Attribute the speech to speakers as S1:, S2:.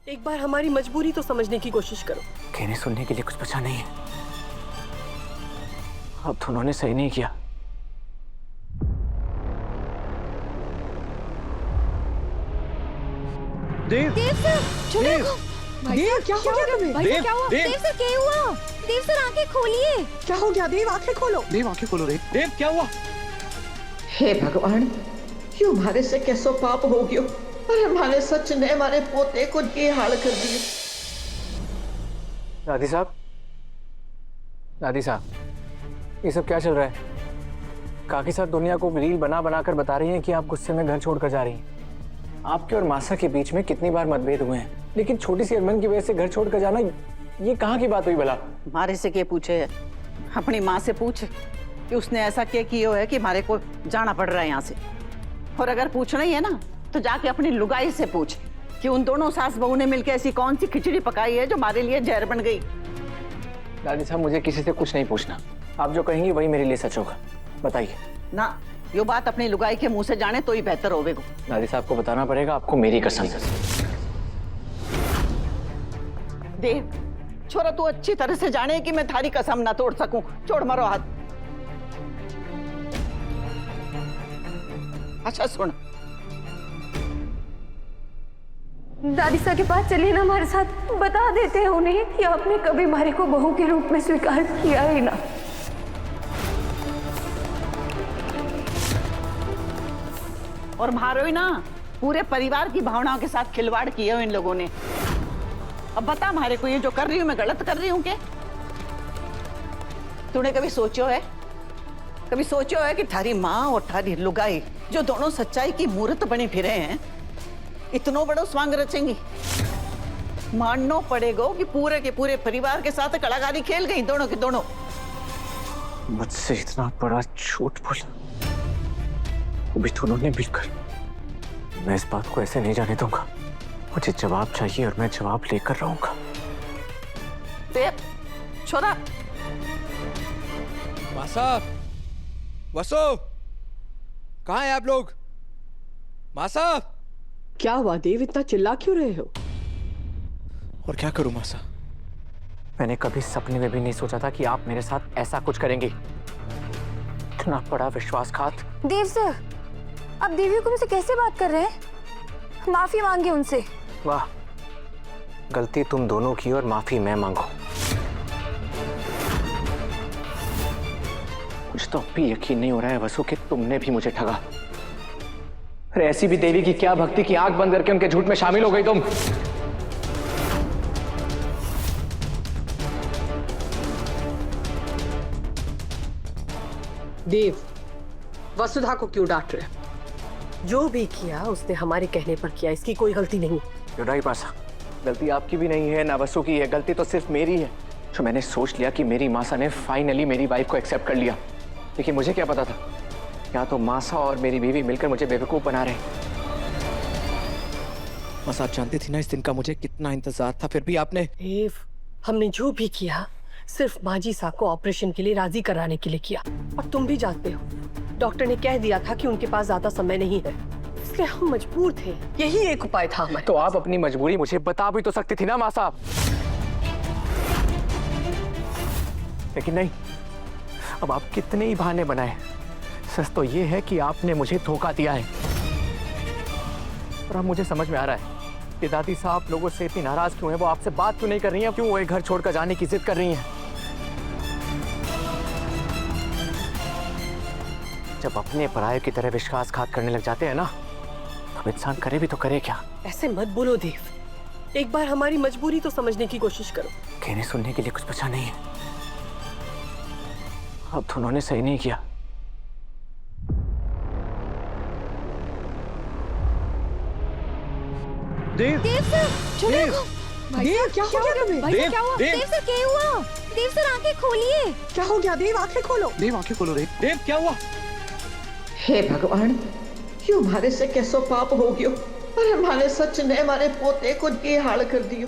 S1: एक बार हमारी मजबूरी तो समझने की कोशिश करो।
S2: कहने सुनने के लिए कुछ बचा नहीं है। अब तो उन्होंने सही नहीं किया।
S3: देव
S4: सर, छोड़ो।
S3: देव क्या हो गया तुम्हें?
S4: देव सर, क्या हुआ? देव सर, आंखें खोलिए।
S3: क्या हो गया? देव आंखें खोलो। देव आंखें खोलो। देव क्या हुआ?
S5: हे भगवान, क्यों हमारे से कैसो पाप हो गयो और हमारे सच ने हमारे पोते को ये हाल कर दिया।
S2: दादी साहब, दादी साहब, ये सब क्या चल रहा है? काकी साहब दुनिया को रील बना बना कर बता रही हैं कि आप गुस्से में घर छोड़कर जा रही हैं। आपके और मासा के बीच में कितनी बार मतभेद हुए हैं, लेकिन छोटी सी अनबन की वजह से घर छोड़कर जाना, ये कहाँ की बात हुई भला?
S5: हमारे से क्या पूछे? अपनी माँ से पूछ कि उसने ऐसा क्या किया है कि हमारे को जाना पड़ रहा है यहाँ से। और अगर पूछना ही है ना तो जाके अपनी लुगाई से पूछ कि उन दोनों सास बहू ने मिलकर ऐसी कौन सी खिचड़ी पकाई है जो हमारे लिए जहर बन गई।
S2: दादी साहब, मुझे किसी से कुछ नहीं पूछना। आप जो कहेंगी वही मेरे लिए सच होगा। बताइए
S5: ना, यो बात अपनी लुगाई के मुंह से जाने तो ही बेहतर होवेगा।
S2: दादी साहब को बताना पड़ेगा, आपको मेरी कसम।
S5: देव, छोरा तू अच्छी तरह से जाने कि मैं थारी कसम ना तोड़ सकूं। छोड़ मारो हाथ। अच्छा सुन,
S4: दादी साहब के पास चलिए ना हमारे साथ, बता देते हैं उन्हें कि आपने कभी हमारे को बहू के रूप में स्वीकार किया ही ना।
S5: और मारो ही ना, पूरे परिवार की भावनाओं के साथ खिलवाड़ किया हो इन लोगों ने। अब बता हमारे को ये जो कर रही हूं मैं गलत कर रही हूं क्या? तूने कभी सोचो है कि थारी माँ और थारी लुगाई जो दोनों सच्चाई की मूर्त बने फिरे हैं, इतनो बड़ो स्वांग रचेंगी? मानना पड़ेगा कि पूरे के पूरे परिवार के साथ कलाकारी खेल गई दोनों के दोनों।
S2: मुझसे इतना बड़ा झूठ बोला वो भी दोनों ने मिलकर। मैं इस बात को ऐसे नहीं जाने दूंगा। मुझे जवाब चाहिए और मैं जवाब लेकर रहूंगा।
S5: देव, छोरा।
S6: मासा, वसो, कहाँ हैं आप लोग? मासा।
S1: क्या हुआ देव, इतना चिल्ला क्यों रहे हो?
S6: और क्या करूं मासा?
S2: मैंने कभी सपने में भी नहीं सोचा था कि आप मेरे साथ ऐसा कुछ करेंगे। इतना बड़ा विश्वासघात।
S4: देव सर, आप देवी को मुझसे कैसे बात कर रहे हैं? माफी मांगे उनसे।
S2: वाह, गलती तुम दोनों की और माफी मैं मांगू। मुझे तो अब भी यकीन नहीं हो रहा है वसु कि तुमने भी मुझे ठगा। अरे ऐसी भी देवी की क्या भक्ति की आंख बंद करके उनके झूठ में शामिल हो गई तुम।
S1: देव, वसुधा को क्यों डांट रहे? जो भी किया उसने हमारे कहने पर किया, इसकी कोई गलती नहीं।
S2: राइट मासा, गलती आपकी भी नहीं है ना वसु की है, गलती तो सिर्फ मेरी है। जो मैंने सोच लिया कि मेरी मासा ने फाइनली मेरी वाइफ को एक्सेप्ट कर लिया, लेकिन मुझे क्या पता था या तो मासा और मेरी बीवी मिलकर मुझे बेवकूफ बना रहे।
S6: मासा, आप जानती थी ना इस दिन का मुझे कितना इंतजार था, फिर भी आपने।
S1: देव, हमने जो भी किया सिर्फ माजी साहब को ऑपरेशन के लिए राजी कराने के लिए किया। और तुम भी जानते हो डॉक्टर ने कह दिया था कि उनके पास ज्यादा समय नहीं है, इसलिए हम मजबूर थे। यही एक उपाय था हमारे।
S2: तो आप अपनी मजबूरी मुझे बता भी तो सकती थी ना मासा। लेकिन नहीं, अब आप कितने ही बहाने बनाए, सच तो ये है कि आपने मुझे धोखा दिया है। और अब मुझे समझ में आ रहा है कि दादी साहब लोगों से इतनी नाराज क्यों है, वो आपसे बात क्यों नहीं कर रही हैं, क्यों वो एक घर छोड़कर जाने की जिद कर रही हैं। जब अपने पराये की तरह विश्वासघात करने लग जाते हैं ना, तब इंसान करे भी तो करे क्या?
S1: ऐसे मत बोलो देव, एक बार हमारी मजबूरी तो समझने की कोशिश करो।
S2: कहने सुनने के लिए कुछ बचा नहीं है। अब तो उन्होंने सही नहीं किया।
S3: देव
S4: सर, छोड़ो।
S3: देव क्या हो गया तुम्हें?
S4: देव सर, क्या हुआ? देव सर, आंखें खोलिए।
S3: क्या हो गया? देव आंखें खोलो। देव आंखें खोलो। देव क्या हुआ?
S5: हे भगवान, क्यों हमारे से कैसो पाप हो गयो और हमारे सच ने हमारे पोते को ये हाल कर दियो।